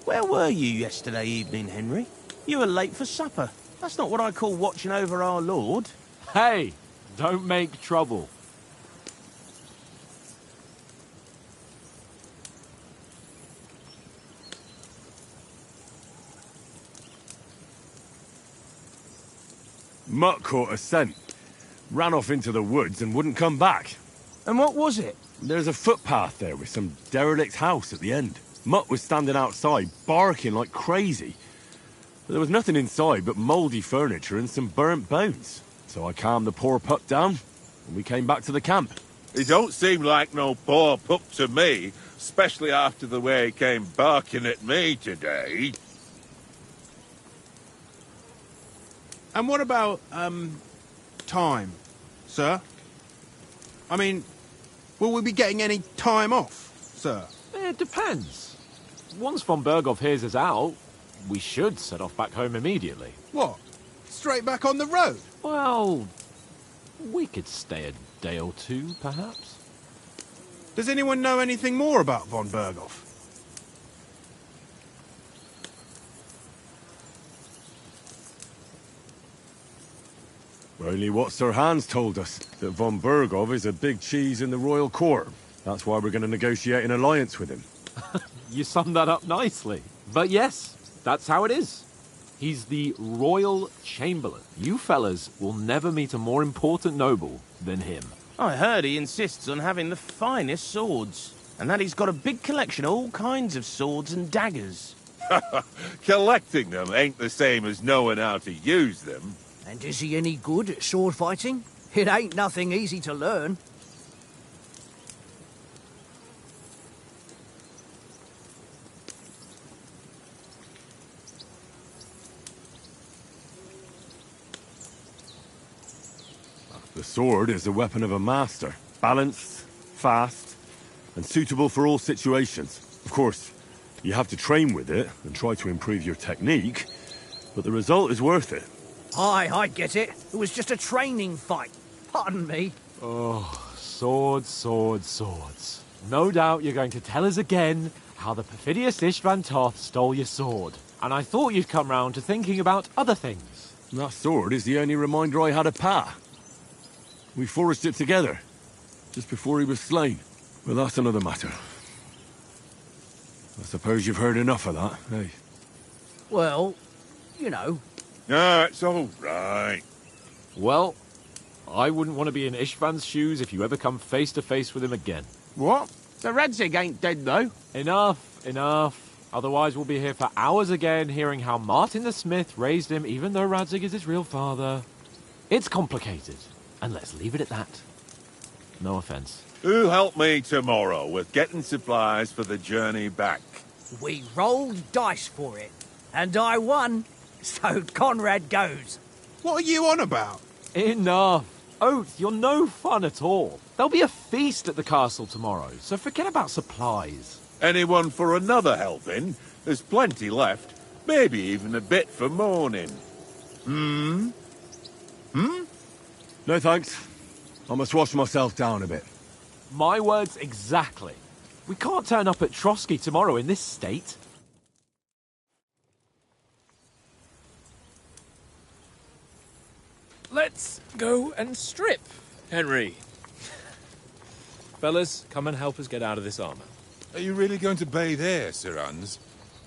Where were you yesterday evening, Henry? You were late for supper. That's not what I call watching over our Lord. Hey, don't make trouble. Mutt caught a scent, ran off into the woods and wouldn't come back. And what was it? There's a footpath there with some derelict house at the end. Mutt was standing outside, barking like crazy. But there was nothing inside but mouldy furniture and some burnt bones. So I calmed the poor pup down, and we came back to the camp. He don't seem like no poor pup to me, especially after the way he came barking at me today. And what about, time, sir? I mean, will we be getting any time off, sir? It depends. Once von Berghoff hears us out, we should set off back home immediately. What? Straight back on the road? Well, we could stay a day or two, perhaps. Does anyone know anything more about von Berghoff? Only what Sir Hans told us, that von Berghoff is a big cheese in the royal court. That's why we're going to negotiate an alliance with him. You summed that up nicely. But yes, that's how it is. He's the Royal Chamberlain. You fellas will never meet a more important noble than him. I heard he insists on having the finest swords, and that he's got a big collection of all kinds of swords and daggers. Collecting them ain't the same as knowing how to use them. And is he any good at sword fighting? It ain't nothing easy to learn. The sword is the weapon of a master. Balanced, fast, and suitable for all situations. Of course, you have to train with it and try to improve your technique, but the result is worth it. Aye, I get it. It was just a training fight. Pardon me. Oh, swords, swords, swords. No doubt you're going to tell us again how the perfidious Istvan Toth stole your sword. And I thought you'd come round to thinking about other things. That sword is the only reminder I had of Pa. We forged it together, just before he was slain. But that's another matter. I suppose you've heard enough of that, eh? Well, you know. No, it's all right. Well, I wouldn't want to be in Istvan's shoes if you ever come face to face with him again. What? So Radzig ain't dead, though? Enough, enough. Otherwise we'll be here for hours again hearing how Martin the Smith raised him even though Radzig is his real father. It's complicated, and let's leave it at that. No offence. Who'll help me tomorrow with getting supplies for the journey back? We rolled dice for it, and I won. So Conrad goes. What are you on about? Enough. Oath, you're no fun at all. There'll be a feast at the castle tomorrow, so forget about supplies. Anyone for another helping? There's plenty left. Maybe even a bit for morning. No thanks. I must wash myself down a bit. My words exactly. We can't turn up at Trotsky tomorrow in this state. Let's go and strip, Henry. Fellas, come and help us get out of this armor. Are you really going to bathe here, Sir Hans?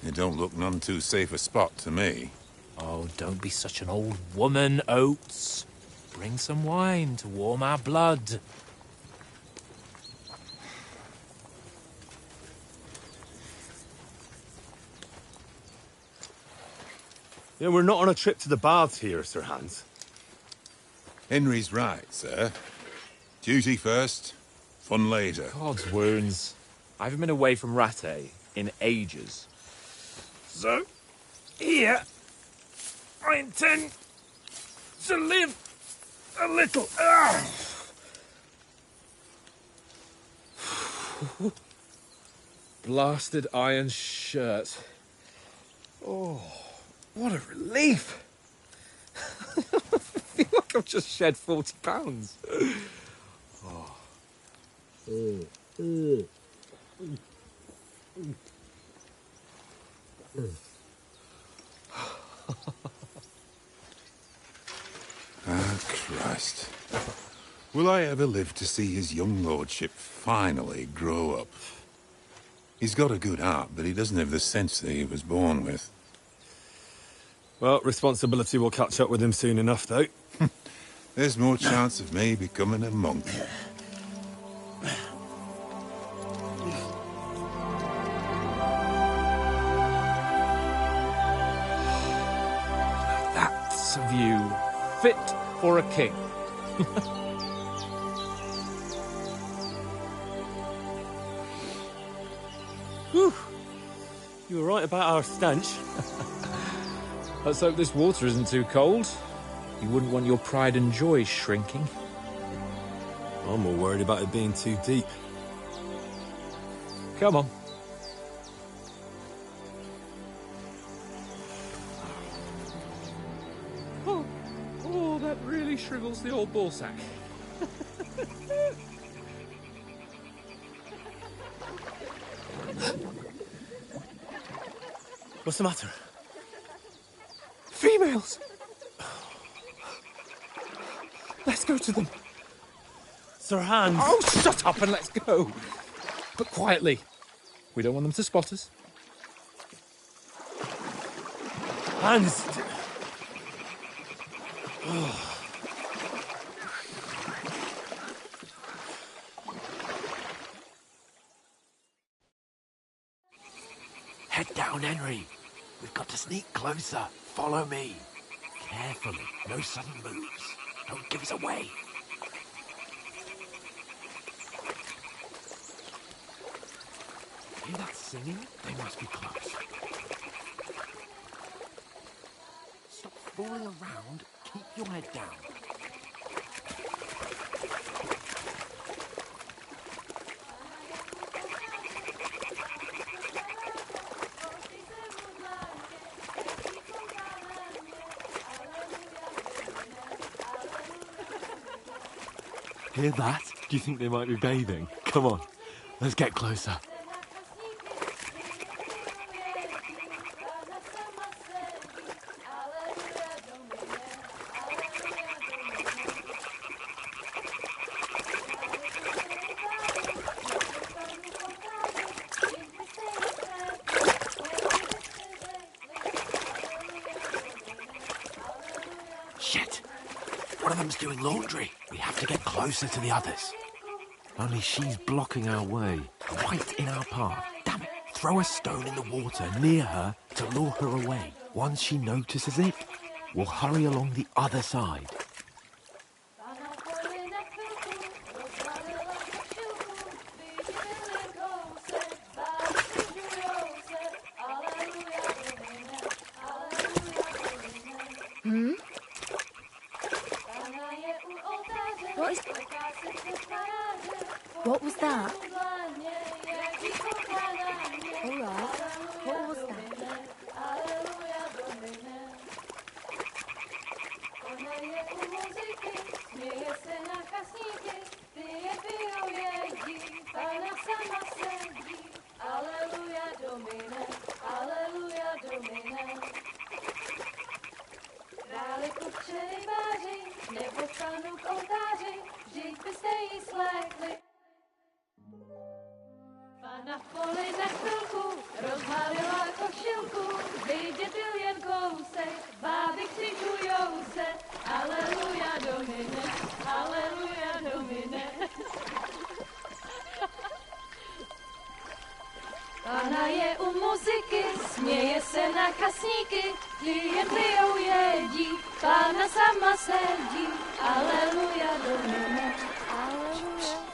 It don't look none too safe a spot to me. Oh, don't be such an old woman, Oates. Bring some wine to warm our blood. Yeah, we're not on a trip to the baths here, Sir Hans. Henry's right, sir. Duty first, fun later. God's wounds. I haven't been away from Rattay in ages. So, here, I intend to live a little. Blasted iron shirt. Oh, What a relief! I feel like I've just shed 40 pounds. Oh. Ah, Christ. Will I ever live to see his young lordship finally grow up? He's got a good heart, but he doesn't have the sense that he was born with. Well, responsibility will catch up with him soon enough, though. There's more chance of me becoming a monk. That's a view fit for a king. Whew. You were right about our stench. Let's hope this water isn't too cold. You wouldn't want your pride and joy shrinking. I'm more worried about it being too deep. Come on. Oh, that really shrivels the old ball sack. What's the matter? Females! Let's go to them. Sir Hans! Oh, shut up and let's go. But quietly. We don't want them to spot us. Hans! Head down, Henry. We've got to sneak closer. Follow me. Carefully. No sudden moves. Don't give us away. Hear that singing? They must be close. Stop fooling around. Keep your head down. Hear that? Do you think they might be bathing? Come on, let's get closer. Shit! One of them's doing laundry. We have to get closer to the others. Only she's blocking our way, right in our path. Damn it! Throw a stone in the water near her to lure her away. Once she notices it, we'll hurry along the other side. Hmm? What was that? All right. What was that? Na poli na chvilku rozhalila košilku, vidět byl jen kousek, báby křičujou se, aleluja Domine, aleluja Domine. Pána je u muziky, směje se na kasníky, klienty jen jedí, Pána sama sedí, aleluja Domine, aleluja.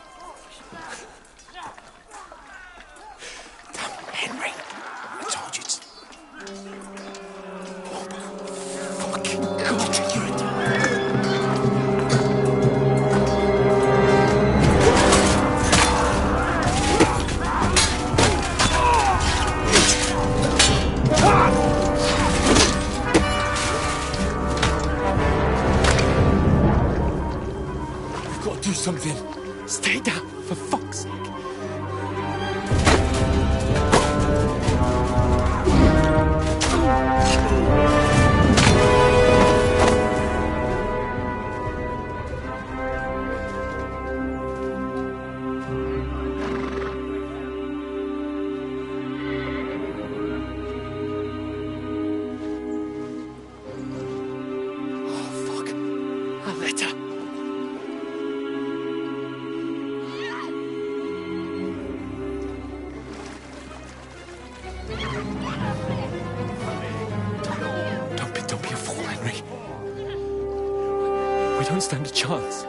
Henry, I told you to... Fucking God, you're a... Do something. Stay down, for fuck's sake. Don't be a fool, Henry. We don't stand a chance.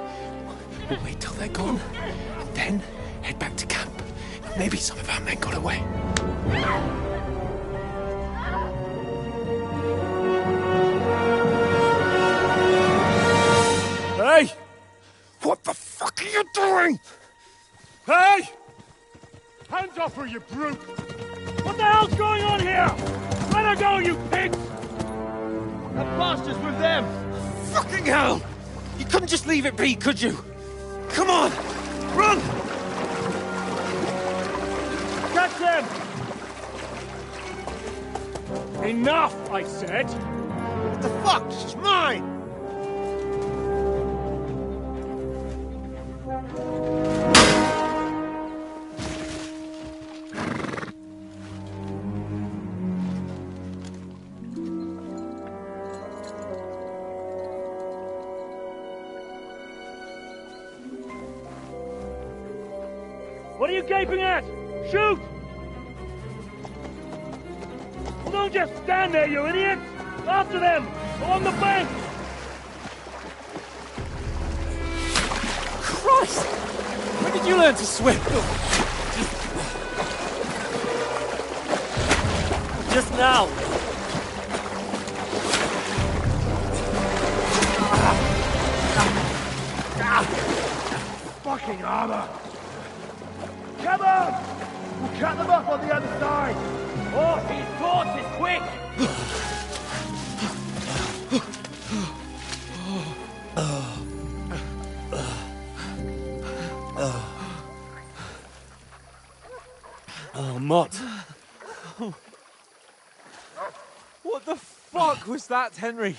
We'll wait till they're gone, and then head back to camp. Maybe some of our men got away. Hey! What the fuck are you doing? Hey! Hands off her, you brute! What the hell's going on here? Let her go, you pigs! That bastard's with them! Fucking hell! You couldn't just leave it be, could you? Come on! Run! Catch them! Enough, I said! What the fuck? She's mine! What are you gaping at? Shoot! Well, don't just stand there, you idiots! After them! Along the bank! Christ! When did you learn to swim? Just now! Fucking armor! Come on! We'll cut them off on the other side! Oh, his torch is quick! Oh, Mott. What the fuck was that, Henry?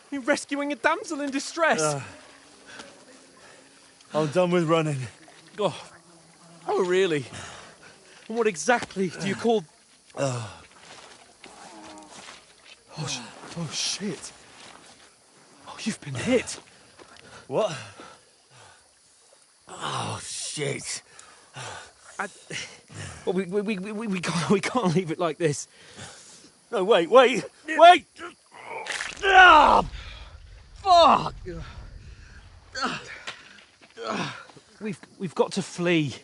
You rescuing a damsel in distress? I'm done with running. Oh, really? And what exactly do you call... Oh, shit. Oh, you've been hit. What? Oh, shit. Well, we can't leave it like this. No, wait! Ah! Fuck! We've got to flee.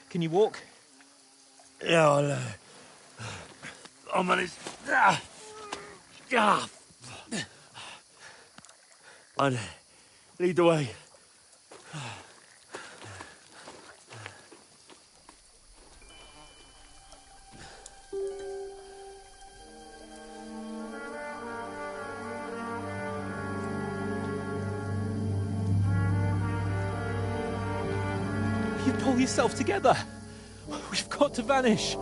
Can you walk? Yeah, I'll manage. I'd lead the way. You pull yourself together. We've got to vanish.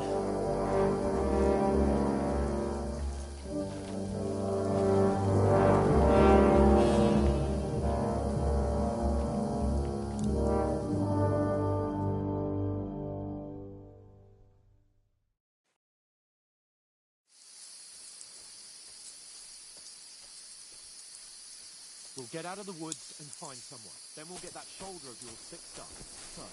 We'll get out of the woods and find someone. Then we'll get that shoulder of yours fixed up. So,